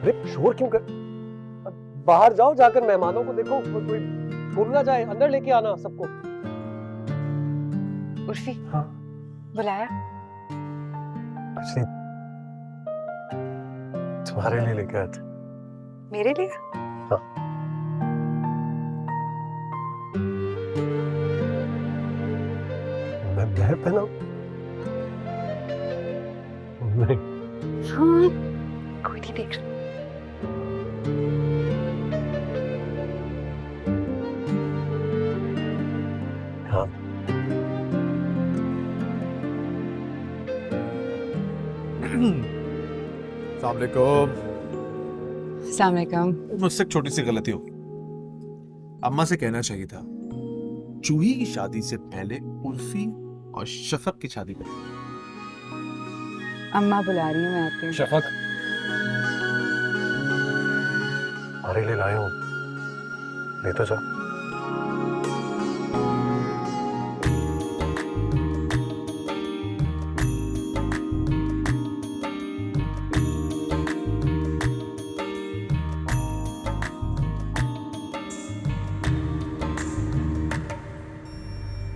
अरे शोर क्यों कर? बाहर जाओ, जाकर मेहमानों को देखो, कोई भूल ना जाए, अंदर लेके आना सबको। उर्फी, हाँ बुलाया? कुछ नहीं, तुम्हारे लिए लेके आए थे। मेरे लिए? हाँ। मैं पहना? नहीं। हाँ, कोई नहीं देख रहा। हाँ। अस्सलाम वालेकुम। मुझसे एक छोटी सी गलती हो, अम्मा से कहना चाहिए था जूही की शादी से पहले उर्फी और शफक की शादी करें। अम्मा बुला रही हूँ, मैं आती हूँ। शफक, हमारे लिए लाए हूँ, ले तो जा।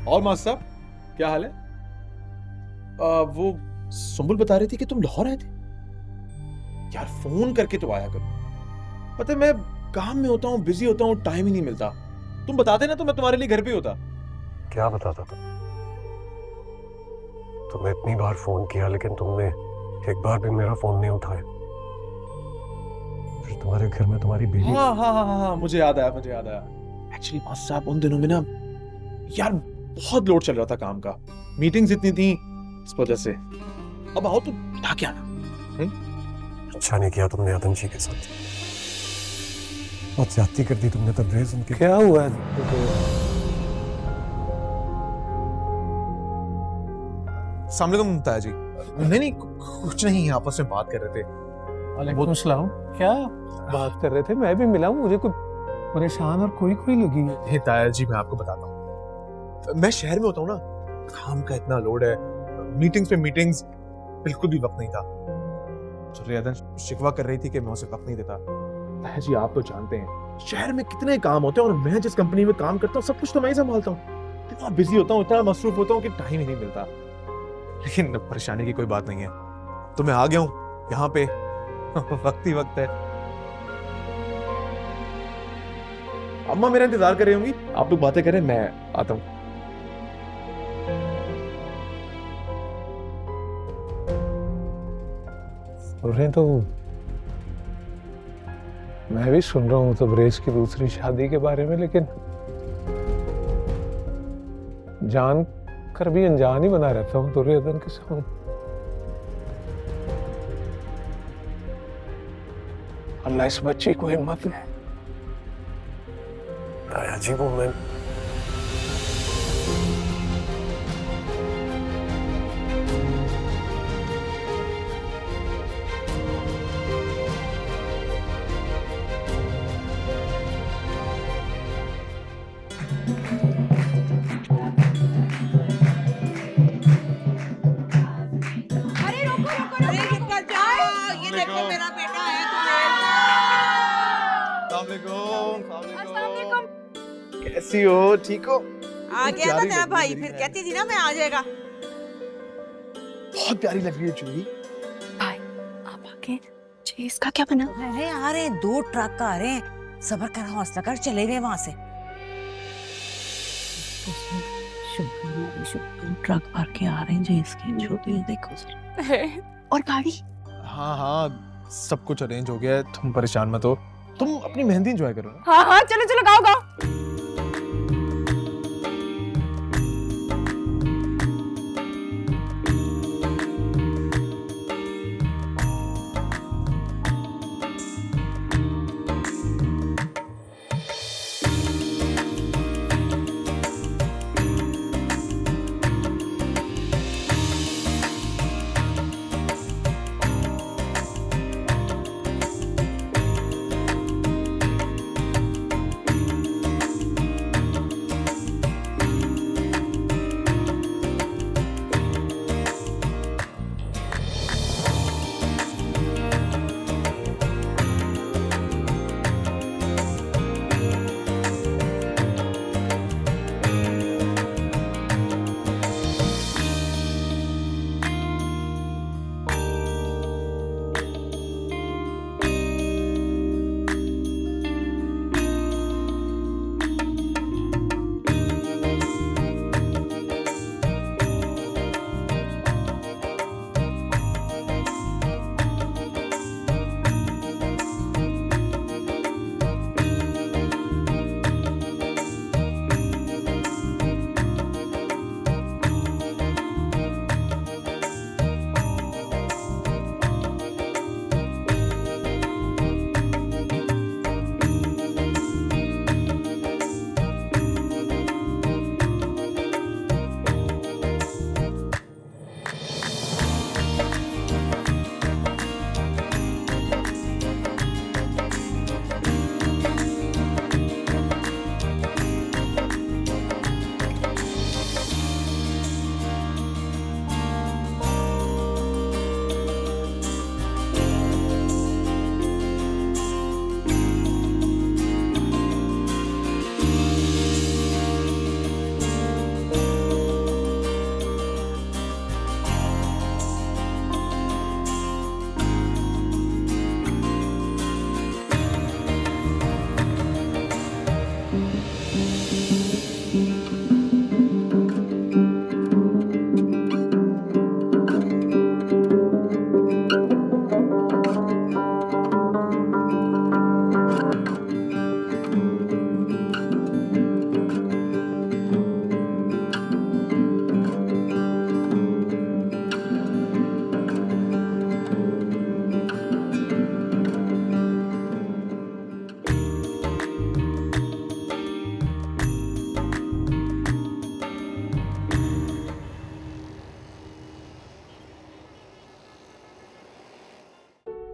और मास्टर साहब, क्या हाल है? वो सुंबुल बता रही थी कि तुम लाहौर आए थे। यार फोन करके तो आया करो। पता है मैं काम में होता हूँ, बिजी होता हूँ, टाइम ही नहीं मिलता। तुम बताते ना तो मैं तुम्हारे लिए घर पे ही होता। क्या बताता था? तुम्हें इतनी बार फोन किया लेकिन तुमने एक बार भी मेरा फोन नहीं उठाया। फिर तुम्हारे घर में तुम्हारी बीवी। हाँ हाँ हाँ हाँ, मुझे याद आया, मुझे याद आया। एक्चुअली मास्टर साहब उन दिनों में ना यार बहुत लोड चल रहा था काम का, मीटिंग्स इतनी थी, इस वजह से। अब आओ तो बता क्या ना। अच्छा नहीं किया तुमने आदम जी के साथ, बहुत ज्यादती कर दी तुमने तबरेज उनके। क्या हुआ है? अस्सलाम वालेकुम ताया जी। नहीं नहीं कुछ नहीं, आपस में बात कर रहे थे। वालेकुम सलाम। क्या बात कर रहे थे? मैं भी मिला हूँ, मुझे कोई परेशान और कोई कोई लगी है। हे ताया जी, मैं आपको बताता हूँ, मैं शहर में होता हूँ ना, काम का इतना लोड है, मीटिंग्स पे मीटिंग्स, बिल्कुल भी वक्त नहीं था। तो रियादन शिकवा कर रही थी कि मैं उसे वक्त नहीं देता। ताया जी आप तो जानते हैं शहर में कितने काम होते हैं, और मैं जिस कंपनी में काम करता हूँ सब कुछ तो मैं ही संभालता हूँ। इतना बिजी होता हूँ, इतना मसरूफ होता हूँ कि टाइम ही नहीं मिलता। लेकिन परेशानी की कोई बात नहीं है, तो मैं आ गया हूँ यहाँ पे। वक्त ही वक्त है। अम्मा मेरा इंतजार कर रही होंगी, आप लोग बातें करें, मैं आता हूँ। उन्हें तो मैं भी सुन रहा हूँ तबरेज की दूसरी शादी के बारे में, लेकिन जान कर भी अनजान ही बना रहता हूँ दुर्योधन के सामने। अल्लाह इस बच्ची को हिम्मत दे। ताया जी वो मैं अरे रुको रुको रुको, अरे निकल जाओ, ये देखो मेरा बेटा है तुम्हें। कैसी हो? ठीक हो? आ गया ना तेरा भाई, फिर कहती थी ना मैं आ जाएगा। बहुत प्यारी लग रही है जूही। भाई, आप आके चीज का क्या बना? अरे आ रहे 2 ट्रक आ रहे हैं, सबर कर, हौसला कर, चले गए वहां से। ट्रक भर के आ रहे हैं जी, इसकी छोटी देखो सर। और गाड़ी? हाँ हाँ सब कुछ अरेंज हो गया है, तुम परेशान मत हो। तुम अपनी मेहंदी एंजॉय करो ना। हाँ हाँ, चलो चलो, गाओ गाओ।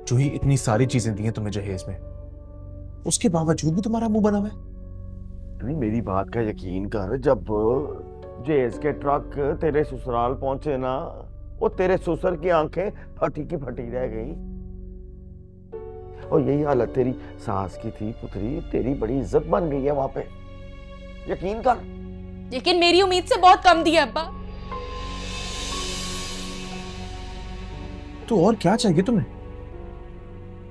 जूही, इतनी सारी चीजें दी हैं तुम्हें जहेज में, उसके बावजूद भी तुम्हारा मुंह बना हुआ है। नहीं, मेरी बात का यकीन कर, जब जहेज के ट्रक तेरे ससुराल पहुंचे ना, वो तेरे ससुर की आंखें फटी की फटी रह गई। और यही हालत तेरी सास की थी पुत्री, तेरी बड़ी इज्जत बन गई है वहां पे, यकीन कर। लेकिन मेरी उम्मीद से बहुत कम दिया अब्बा। तो और क्या चाहिए तुम्हें?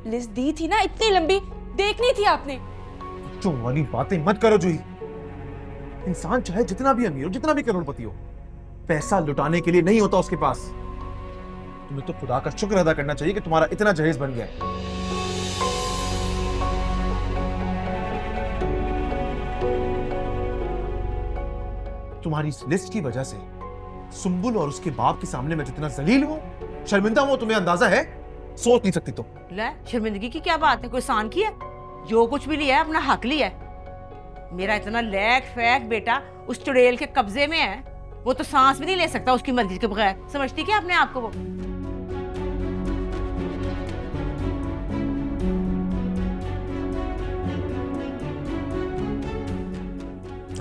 लिस्ट दी थी ना इतनी लंबी, देखनी थी आपने। जो वाली बातें मत करो जूही। इंसान चाहे जितना भी अमीर हो, जितना भी करोड़पति हो, पैसा लुटाने के लिए नहीं होता उसके पास। तुम्हें तो खुदा का शुक्र अदा करना चाहिए कि तुम्हारा इतना जहेज बन गया है। तुम्हारी इस लिस्ट की वजह से सुंबुल और उसके बाप के सामने मैं जितना जलील हूं, शर्मिंदा हूं, तुम्हें अंदाजा है? सोच नहीं सकती तुम। ले, शर्मिंदगी की क्या बात है? कोई आसान की है? जो कुछ भी लिया है अपना हक लिया है। मेरा इतना लैक फैक बेटा उस चुड़ैल के कब्जे में है, वो तो सांस भी नहीं ले सकता उसकी मर्जी के बगैर। समझती क्या अपने आप को वो?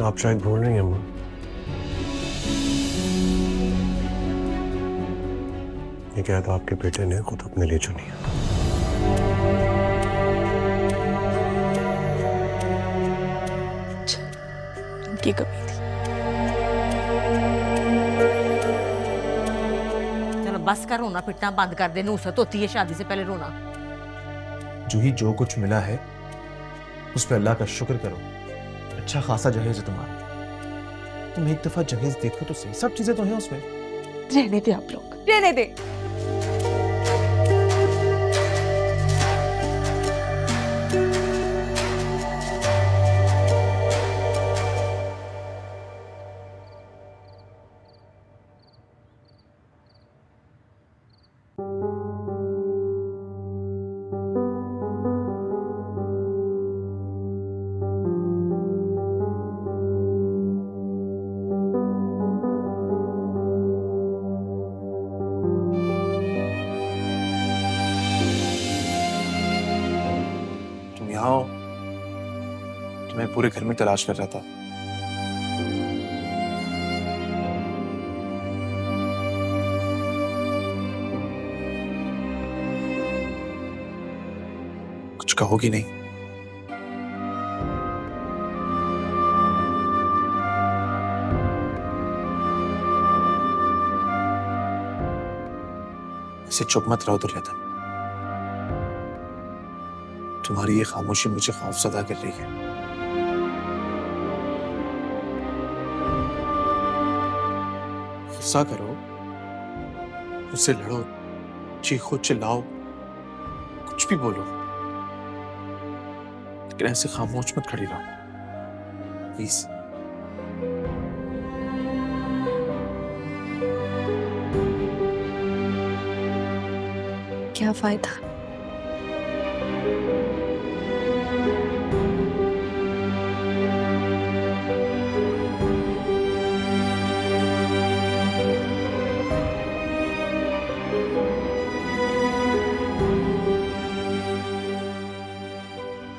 आप शायद भूल रही हैं अम्मा, ये कैद आपके बेटे ने खुद अपने लिए चुनी है। उनकी कमी थी। चलो बस कर, रोना पिटना बंद कर दे। नुसरत होती है शादी से पहले रोना। जूही, जो कुछ मिला है उस पर अल्लाह का शुक्र करो। अच्छा खासा जहेज है तुम्हारा। तुम एक दफा जहेज देखो तो सही, सब चीजें तो हैं उसमें। रहने दे आप लोग, रहने दे। यहाँ हो, तुम्हें पूरे घर में तलाश कर रहा था। कुछ कहोगी नहीं? ऐसे चुप मत रहो दुर्योधन। तुम्हारी ये खामोशी मुझे खौफज़दा कर रही है। गुस्सा करो, उससे लड़ो, चीखो चिल्लाओ, कुछ भी बोलो, लेकिन ऐसे खामोश मत खड़ी रहो प्लीज। क्या फायदा?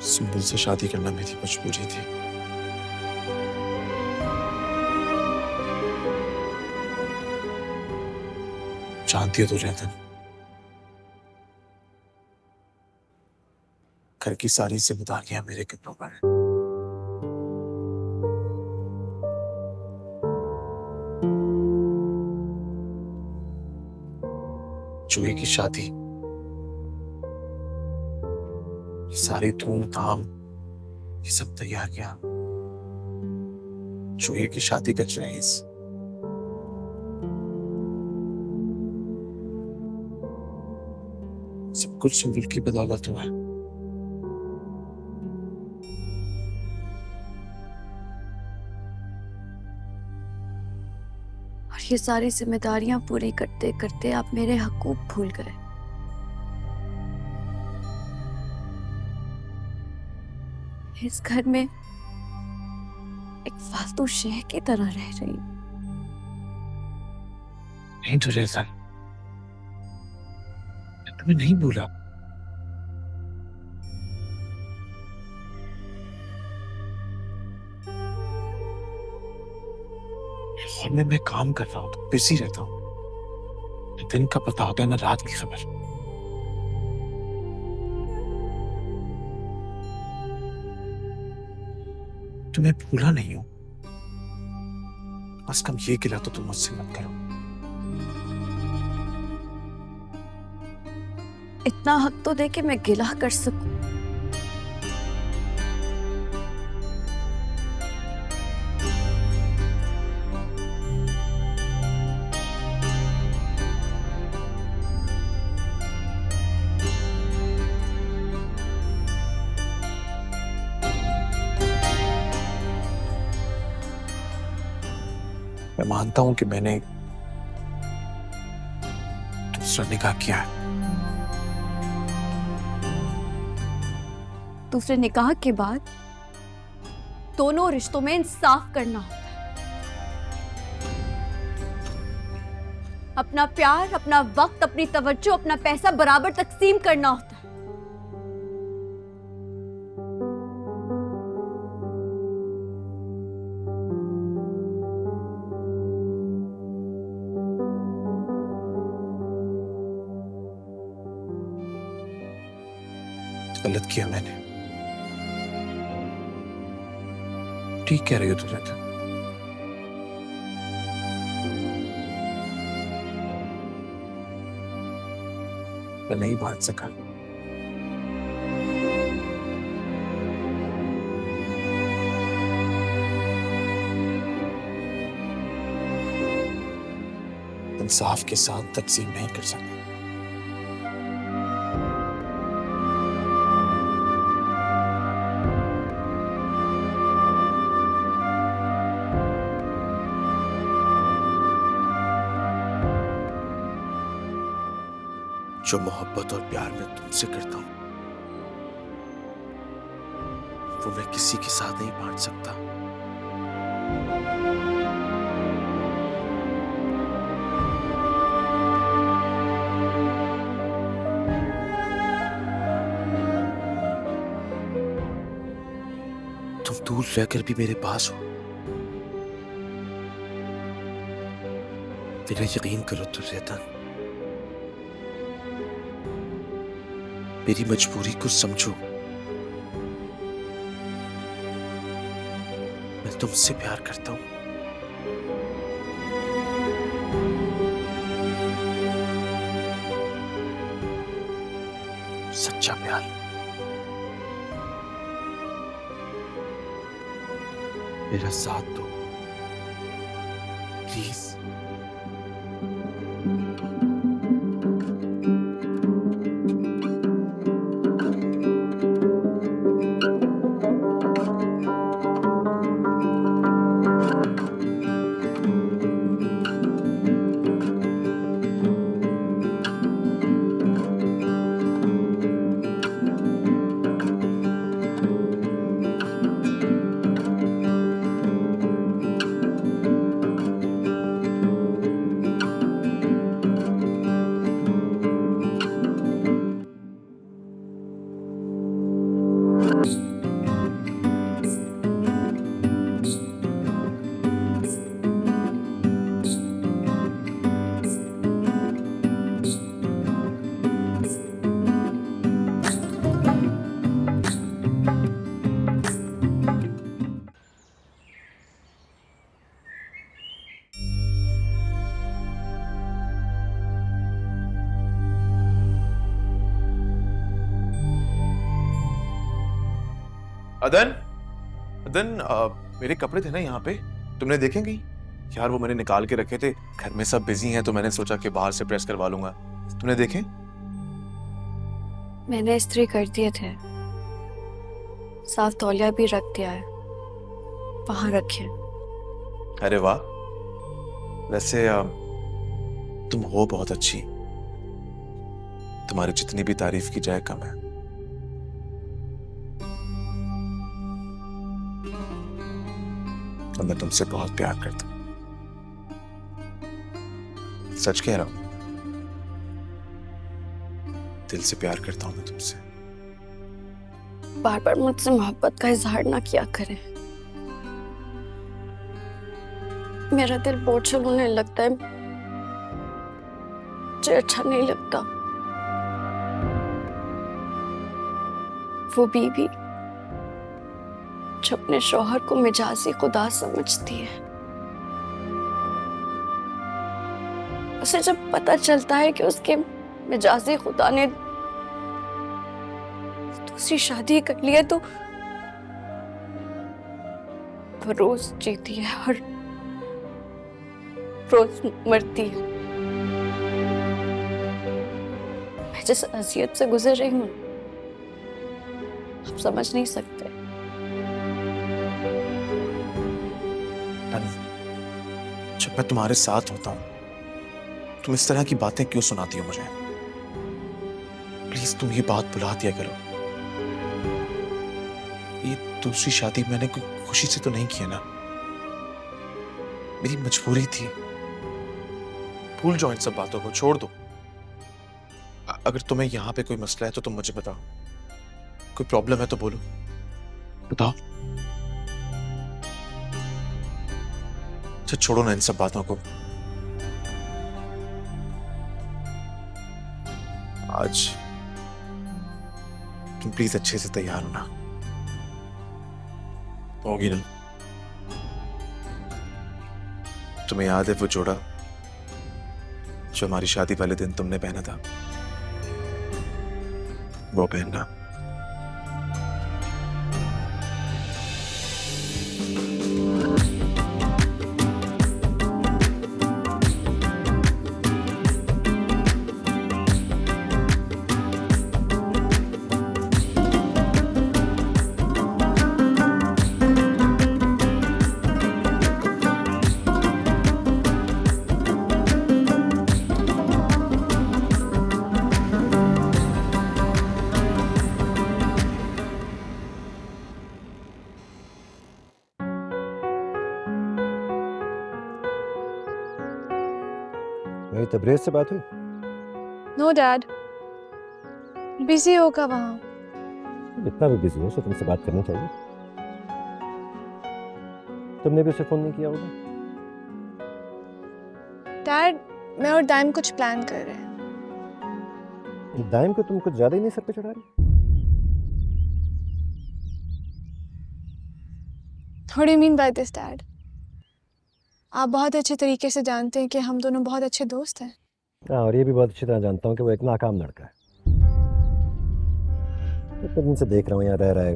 सुंबुल से शादी करना मेरी मजबूरी थी। जानती हो दुर्योधन, घर की सारी जिम्मेदारियां मेरे कंधों पर हैं। जूही की शादी, सारी धूमधाम, ये सब तैयार किया। जूही की शादी का जहेज, सब कुछ सुंबुल की बदौलत हुआ है। और ये सारी जिम्मेदारियां पूरी करते करते आप मेरे हकूक भूल गए। इस घर में एक फालतू शेह की तरह रह रही हूं। नहीं दुर्योधन, मैं तुम्हें नहीं भूला। और मैं काम कर रहा हूँ तो बिजी रहता हूँ, न दिन का पता होता है ना रात की खबर। तुम्हें भूला नहीं हूं, बस कम ये गिला तो तुम मुझसे मत करो। इतना हक तो दे के मैं गिला कर सकूं। मैं मानता हूं कि मैंने दूसरा निकाह किया है, दूसरे निकाह के बाद दोनों रिश्तों में इंसाफ करना होता है। अपना प्यार, अपना वक्त, अपनी तवज्जो, अपना पैसा बराबर तकसीम करना होता है। गलत किया मैंने। ठीक कह रही हो तुझे तो। मैं नहीं बांट सका। इंसाफ के साथ तकसीम नहीं कर सका। जो मोहब्बत और प्यार मैं तुमसे करता हूं वो मैं किसी के साथ नहीं बांट सकता। तुम दूर रहकर भी मेरे पास हो। मेरा यकीन करो तो रेतन, मेरी मजबूरी को समझो। मैं तुमसे प्यार करता हूं। सच्चा प्यार। मेरा साथ दो प्लीज। अदन, अदन, मेरे कपड़े थे ना यहाँ पे, तुमने देखे कहीं? यार वो मैंने निकाल के रखे थे, घर में सब बिजी हैं तो मैंने सोचा कि बाहर से प्रेस करवा लूंगा। तुमने देखे? मैंने इस्त्री कर दिए थे, साफ तौलिया भी रख दिया है, वहां रखे। अरे वाह, वैसे तुम हो बहुत अच्छी, तुम्हारी जितनी भी तारीफ की जाए कम है। और मैं तुमसे बहुत प्यार करता हूं, सच कह रहा हूं, दिल से प्यार करता हूं मैं तुमसे। बार बार मुझसे मोहब्बत का इजहार ना किया करें। मेरा दिल बोझल होने लगता है, मुझे अच्छा नहीं लगता। वो बीवी जो अपने शौहर को मिजाजी खुदा समझती है, उसे जब पता चलता है कि उसके मिजाजी खुदा ने दूसरी शादी कर ली है तो वो रोज जीती है और रोज मरती है। मैं जिस अज़ियत से गुजर रही हूँ आप समझ नहीं सकते। जब मैं तुम्हारे साथ होता हूँ तुम इस तरह की बातें क्यों सुनाती हो मुझे? प्लीज तुम ये बात भुला दिया करो। ये दूसरी शादी मैंने कोई खुशी से तो नहीं की है ना, मेरी मजबूरी थी। भूल जाओ इन सब बातों को, छोड़ दो। अगर तुम्हें यहाँ पे कोई मसला है तो तुम मुझे बताओ, कोई प्रॉब्लम है तो बोलो, बताओ। अच्छा छोड़ो ना इन सब बातों को। आज तुम प्लीज अच्छे से तैयार हो ना, होगी ना? तुम्हें याद है वो जोड़ा जो हमारी शादी वाले दिन तुमने पहना था? वो पहनना। मेरी तबरेज से बात हुई? नो डैड, बिजी होगा वहाँ। इतना भी बिजी हो तो तुमसे बात करनी चाहिए। तुमने भी उसे फोन नहीं किया होगा? डैड, मैं और दाइम कुछ प्लान कर रहे हैं। दाइम को तुम कुछ ज्यादा ही नहीं सर पे चढ़ा रही? What do you mean by this, Dad? आप बहुत अच्छे तरीके से जानते हैं कि हम दोनों बहुत अच्छे दोस्त हैं। हाँ, और ये भी बहुत अच्छी तरह जानता हूँ कि वो एक नाकाम लड़का है। इतने दिन से देख रहा हूँ यहाँ रह रहा है,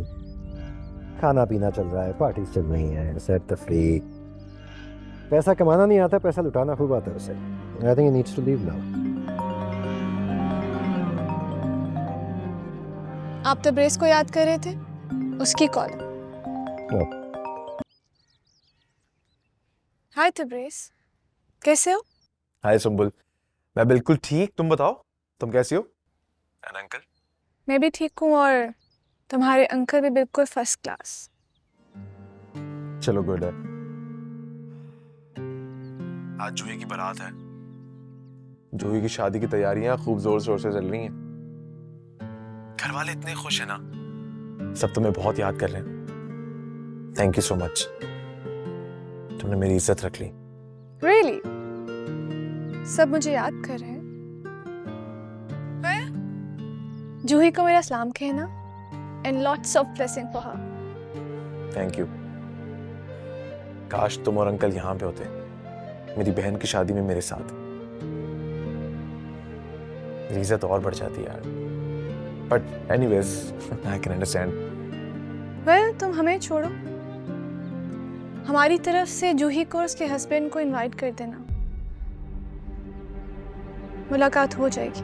खाना पीना चल रहा है, पार्टीज चल रही हैं, सैर तफरीह। पैसा कमाना नहीं आता, पैसा लुटाना खूब आता है उसे। I think he needs to leave now. आप तब्रेज़ को याद कर रहे थे? उसकी कॉल। हाय तब्रेज़, कैसे हो? हाय सुंबुल, मैं बिल्कुल ठीक। तुम बताओ, तुम कैसी हो? And uncle? मैं भी ठीक हूँ और तुम्हारे अंकल भी बिल्कुल फर्स्ट क्लास। चलो गुड है। आज जूही की बारात है। जूही की शादी की तैयारियां खूब जोर शोर से चल रही हैं। घर वाले इतने खुश हैं ना, सब तुम्हें बहुत याद कर रहे हैं। थैंक यू सो मच, तुमने मेरी इज्जत रख ली। Really? सब मुझे याद कर रहे हैं। जूही को मेरा सलाम कहना and lots of blessing for her. Thank you. काश तुम और अंकल यहाँ पे होते, मेरी बहन की शादी में मेरे साथ। मेरी इज्जत और बढ़ जाती यार। But anyways, I can understand. Well, तुम हमें छोड़ो, हमारी तरफ से जूही को और उसके हस्बैंड को इनवाइट कर देना, मुलाकात हो जाएगी।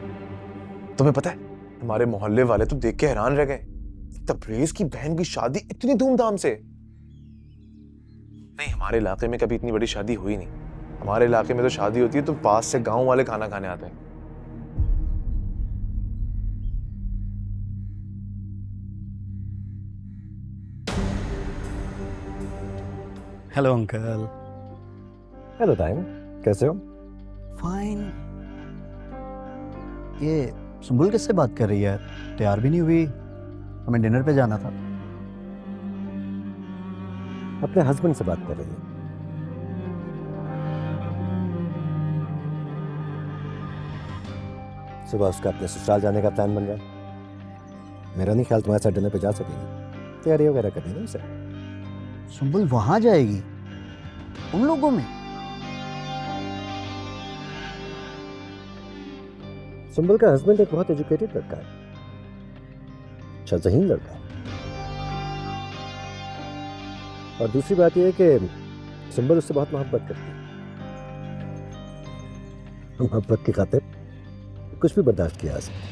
तुम्हें पता है, हमारे मोहल्ले वाले तो देख के हैरान रह गए। तब्रेज़ की बहन की शादी इतनी धूमधाम से। नहीं, हमारे इलाके में कभी इतनी बड़ी शादी हुई नहीं। हमारे इलाके में तो शादी होती है तो पास से गांव वाले खाना खाने आते हैं। Hello uncle. हेलो टाइम, कैसे हो? फाइन। ये सुंबुल किससे बात कर रही है? तैयार भी नहीं हुई, हमें डिनर पे जाना था। अपने हस्बैंड से बात कर रही है। सुबह उसका अपने ससुराल जाने का प्लान बन रहा है। मेरा नहीं ख्याल तुम्हारे साथ डिनर पे जा सकेगी, तैयारी वगैरह करनी है उसे। सुंबुल वहां जाएगी उन लोगों में? सुंबल का हस्बैंड एक बहुत एजुकेटेड लड़का है, अच्छा ज़हीन लड़का है। और दूसरी बात यह है कि सुंबल उससे बहुत मोहब्बत करती है। मोहब्बत की खातिर कुछ भी बर्दाश्त किया जा सकता है।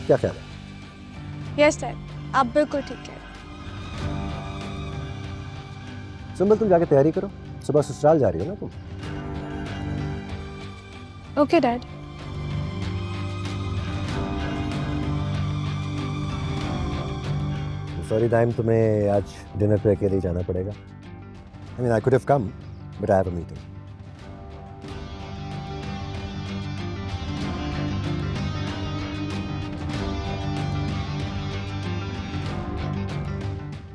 क्या ख्याल है? यस डैड, आप बिल्कुल ठीक है। सुंबल तुम जाके तैयारी करो, सुबह ससुराल जा रही हो ना तुम। Okay dad. सॉरी दाइम, तुम्हें आज डिनर पे अकेले ही जाना पड़ेगा। I mean I could have come but I have a meeting.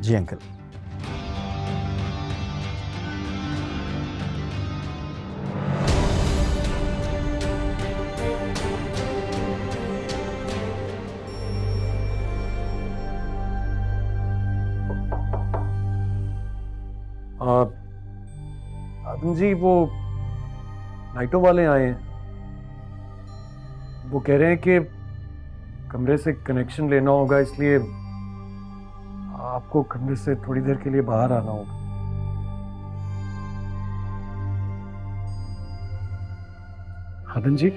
जी अंकल। आदम जी, वो नाइटो वाले आए हैं। वो कह रहे हैं कि कमरे से कनेक्शन लेना होगा, इसलिए आपको कमरे से थोड़ी देर के लिए बाहर आना होगा। आदम जी,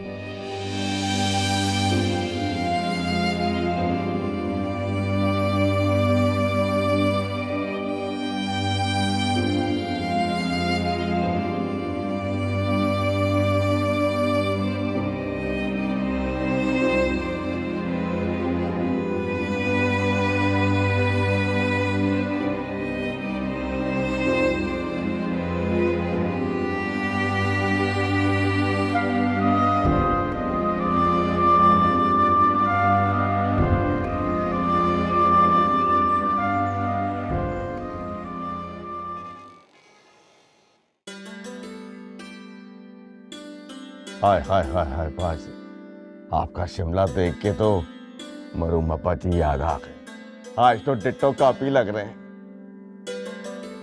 हाय हाय हाय हाय बाजी, आपका शिमला देख के तो मरूम अप्पा जी याद आ गए। आज तो डिट्टो कापी लग रहे हैं।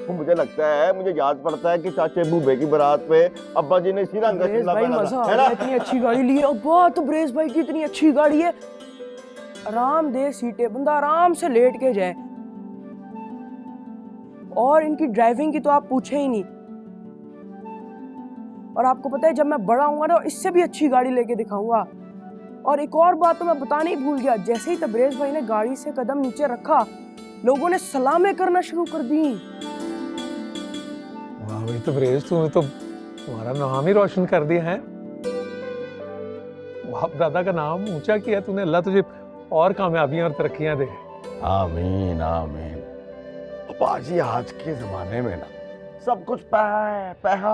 वो मुझे लगता है, मुझे याद पड़ता है कि चाचे बूबे की बारात पे अब्बा जी ने इसी रंग का शिमला पहना था, है ना? इतनी अच्छी गाड़ी ली है अब्बा, तो ब्रेस भाई की इतनी अच्छी गाड़ी है, आरामदेह सीटें, बंदा आराम से लेट के जाए। और इनकी ड्राइविंग की तो आप पूछे ही नहीं। और आपको पता है, जब मैं बड़ा हूँगा ना, इससे भी अच्छी गाड़ी लेके दिखाऊंगा। और एक और बात तो मैं बताना ही भूल गया, जैसे ही तबरेज भाई ने गाड़ी से कदम नीचे रखा, लोगों ने सलामें करना शुरू कर दी। वाह भाई तबरेज, तूने तो तुम्हारा नाम ही रोशन कर दिया है। बाप दादा का नाम ऊंचा किया तूने। अल्लाह तुझे और कामयाबियां और तरक्कियां दे। आमीन आमीन। बाजी, आज के जमाने में ना सब कुछ पैसा है, पैसा।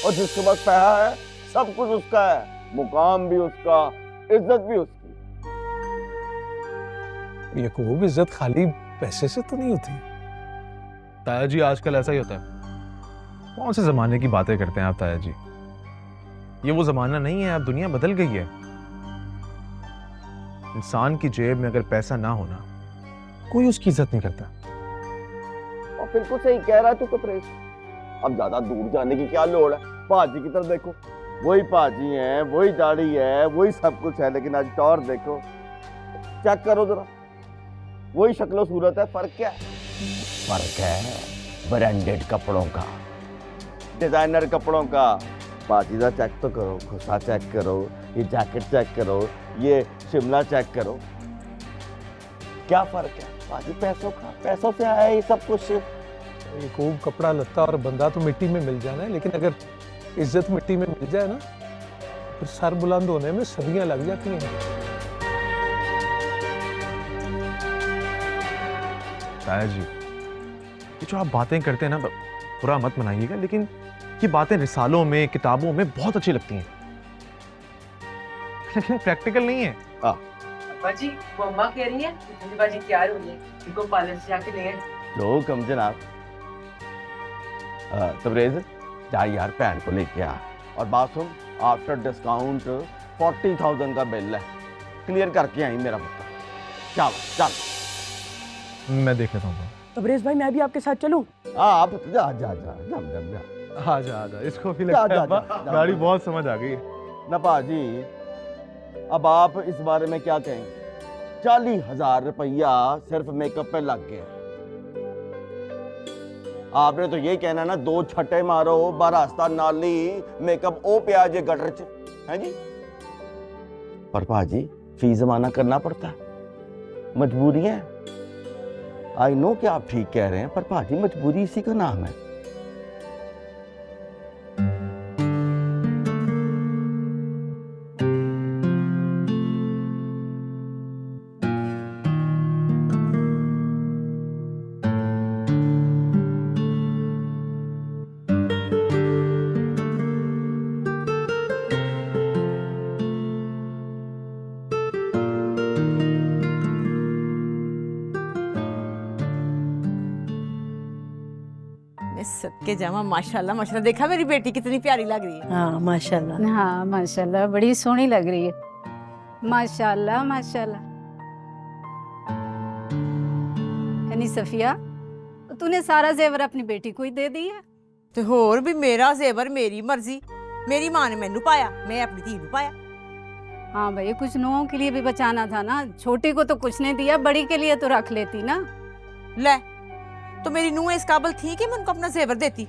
और जिसके पास पैसा है, सब कुछ उसका है, मुकाम भी उसका, इज्जत भी उसकी। ये खूब इज्जत खाली पैसे से तो नहीं होती। ताया जी, आजकल ऐसा ही होता है। कौन से जमाने की बातें करते हैं आप ताया जी? ये वो जमाना नहीं है, अब दुनिया बदल गई है। इंसान की जेब में अगर पैसा ना होना, कोई उसकी इज्जत नहीं करता। और बिल्कुल सही कह रहा है तू कपरेश। अब ज्यादा दूर जाने की क्या लोड़ है? पाजी की तरफ देखो, वही पाजी है, वही दाढ़ी है, वही सब कुछ है, लेकिन आज टॉर देखो, चेक करो जरा, वही शक्लो सूरत है। फर्क क्या है? फर्क है ब्रांडेड कपड़ों का, डिजाइनर कपड़ों का। पाजी का चेक तो करो, खुसा चेक करो, ये जैकेट चेक करो, ये शिमला चेक करो। क्या फर्क है? पाजी पैसों का, पैसों से आया ये सब कुछ। ये खूब कपड़ा लत्ता और बंदा तो मिट्टी में मिल जाना है, लेकिन अगर इज्जत मिट्टी में मिल जाए ना, फिर सर बुलंद होने में सदियां लग जाती हैं। ताया जी, ये जो आप बातें करते हैं ना, बुरा मत मनाइएगा, लेकिन ये बातें रिसालों में, किताबों में बहुत अच्छी लगती हैं, लेकिन प्रैक्टिकल नहीं है। अब्बा जी, वो अम्मा कह रही है कि बाजी तैयार हुई है, इनको पार्लर से जाके ले आए। लो कम जनाब। तबरेज, जा यार भैन को लेके आ। और बात सुन, आफ्टर डिस्काउंट 40,000 का बिल है, क्लियर करके आई मेरा पुत्र। चल चल मैं देख लेता हूँ। तबरेज भाई मैं भी आपके साथ चलूं? आप जा जा जा जा जा जा आजा इसको भी जा, लगता है जा, अब्बा, जा, गाड़ी जा। बहुत समझ आ गई। ना पाजी, अब आप इस बारे में क्या कहेंगे? 40,000 रुपया सिर्फ मेकअप पे लग गया। आपने तो ये कहना ना, 2 छट्टे मारो बारास्ता नाली मेकअप ओ प्याज गटर च, है जी। पर पाजी फी जमाना करना पड़ता है, मजबूरी है। आई नो कि आप ठीक कह रहे हैं, पर पाजी मजबूरी इसी का नाम है। मैं सदके जावा, माशाल्लाह माशाल्लाह, देखा मेरी बेटी कितनी प्यारी लग रही है। हाँ माशाल्लाह। हाँ माशाल्लाह, बड़ी सोहनी लग रही है। माशाल्लाह माशाल्लाह। यानी सफिया, तूने सारा जेवर अपनी बेटी को ही दे दिया? तो होर भी मेरा जेवर मेरी मर्जी, मेरी मां ने मैनू पाया, मैं अपनी धी नू पाया। हाँ भाई, कुछ नुओं के लिए भी बचाना था ना। छोटी को तो कुछ नहीं दिया, बड़ी के लिए तो रख लेती ना। ले, तो मेरी नूह इस काबिल थी कि मैं उनको अपना जेवर देती?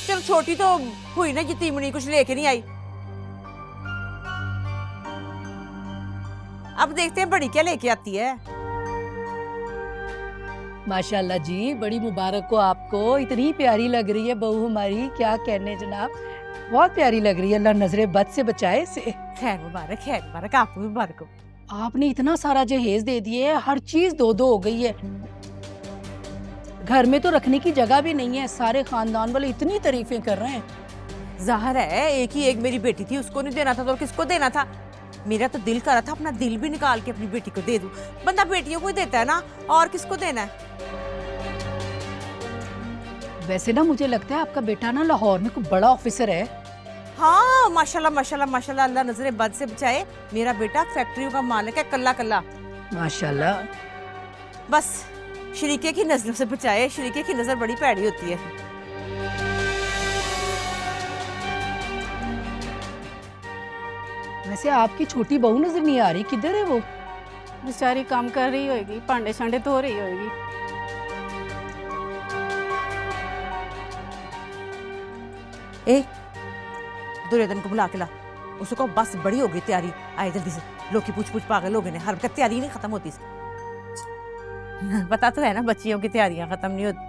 चलो छोटी तो हुई ना यतीमनी, कुछ लेके नहीं आई। अब देखते हैं बड़ी क्या लेके आती है। माशाल्लाह जी, बड़ी मुबारक हो आपको, इतनी प्यारी लग रही है बहू हमारी, क्या कहने जनाब, बहुत प्यारी लग रही है। अल्लाह नजरे बद से बचाए से। खैर मुबारक, आपको भी मुबारक हो। आपने इतना सारा जहेज दे दिए है, हर चीज 2-2 हो गई है। घर में तो रखने की जगह भी नहीं है, सारे खानदान वाले इतनी तारीफें कर रहे हैं। जाहिर है एक ही एक मेरी बेटी थी, उसको नहीं देना था तो किसको देना था? मेरा तो दिल कर रहा था अपना दिल भी निकाल के अपनी बेटी को दे दूं। बंदा बेटियों को ही देता है ना, और किसको देना है? वैसे ना मुझे लगता है आपका बेटा ना लाहौर में कोई बड़ा ऑफिसर है। हाँ माशाल्लाह माशाल्लाह माशाल्लाह, अल्लाह नजरे बद से बचाए। मेरा बेटा फैक्ट्रियों का मालिक है, कल्ला कल्ला। माशाल्लाह। बस शरीके की नजरों से बचाए, शरीके की नजर बड़ी पैड़ी होती है। वैसे आपकी छोटी बहू नजर नहीं आ रही, किधर है वो? बेचारी काम कर रही होगी, भांडे शांडे धो रही होगी। ए, दुर्योधन को बुला के ला, उसको बस बड़ी हो गई तैयारी, आए जल्दी से। लोग की पूछ पूछ पागल हो गए, हर वक्त तैयारी नहीं खत्म होती इसकी। पता तो है ना, बच्चियों की तैयारियां खत्म नहीं होती।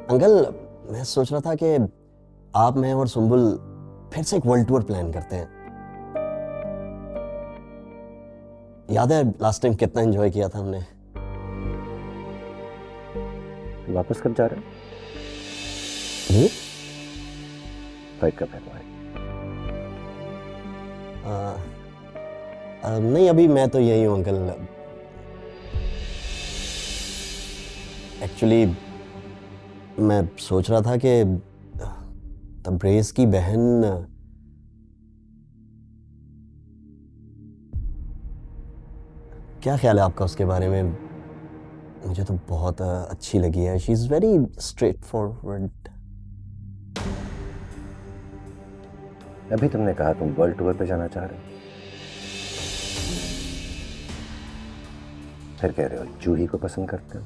अंकल, मैं सोच रहा था कि आप, मैं और सुंबुल फिर से एक वर्ल्ड टूर प्लान करते हैं। याद है लास्ट टाइम कितना एंजॉय किया था हमने? वापस कब जा रहे हैं? फ्लाइट कब है तुम्हारी? नहीं, अभी मैं तो यही हूँ अंकल। एक्चुअली मैं सोच रहा था कि तब्रेज़ की बहन क्या ख्याल है आपका उसके बारे में? मुझे तो बहुत अच्छी लगी है। She is very straight forward. अभी तुमने कहा तुम वर्ल्ड टूर पे जाना चाह रहे हो, फिर कह रहे हो जूही को पसंद करते हो,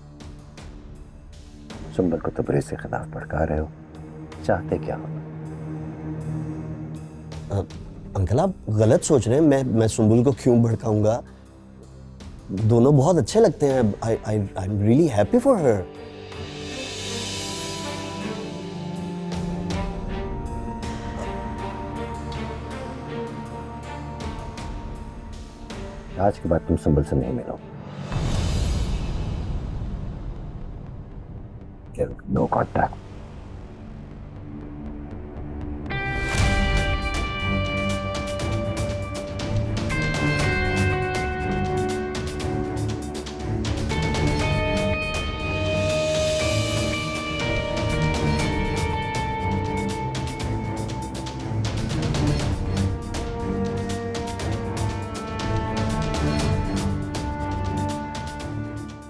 सुंबल को तबरेज़ से खिलाफ भड़का रहे हो। चाहते क्या हो? अंकल, आप गलत सोच रहे हैं। मैं सुंबुल को क्यों भड़काऊंगा? दोनों बहुत अच्छे लगते हैं। I am really happy for her. आज के बाद तुम संभल से नहीं मिलो। No contact.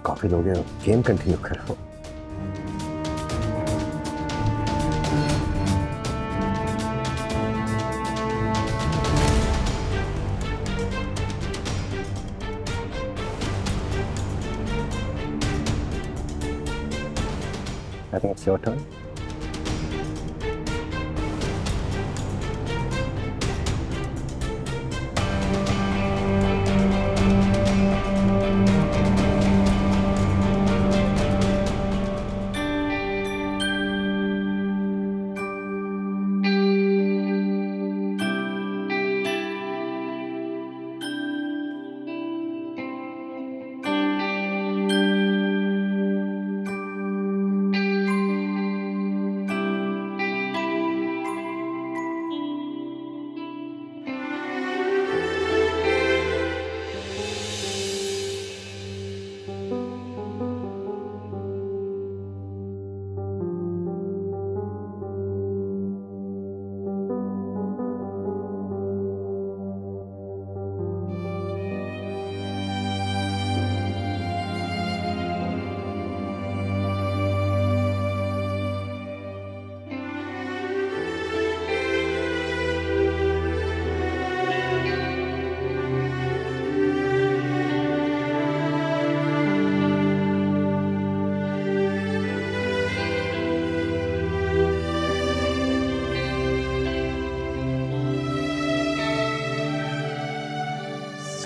कॉफी लोगे, गेम कंटिन्यू करो। I think it's your turn.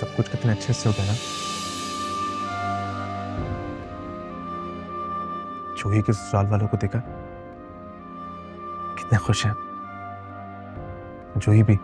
सब कुछ कितने अच्छे से हो गया ना। जूही के ससुराल वालों को देखा, कितने खुश हैं। जूही भी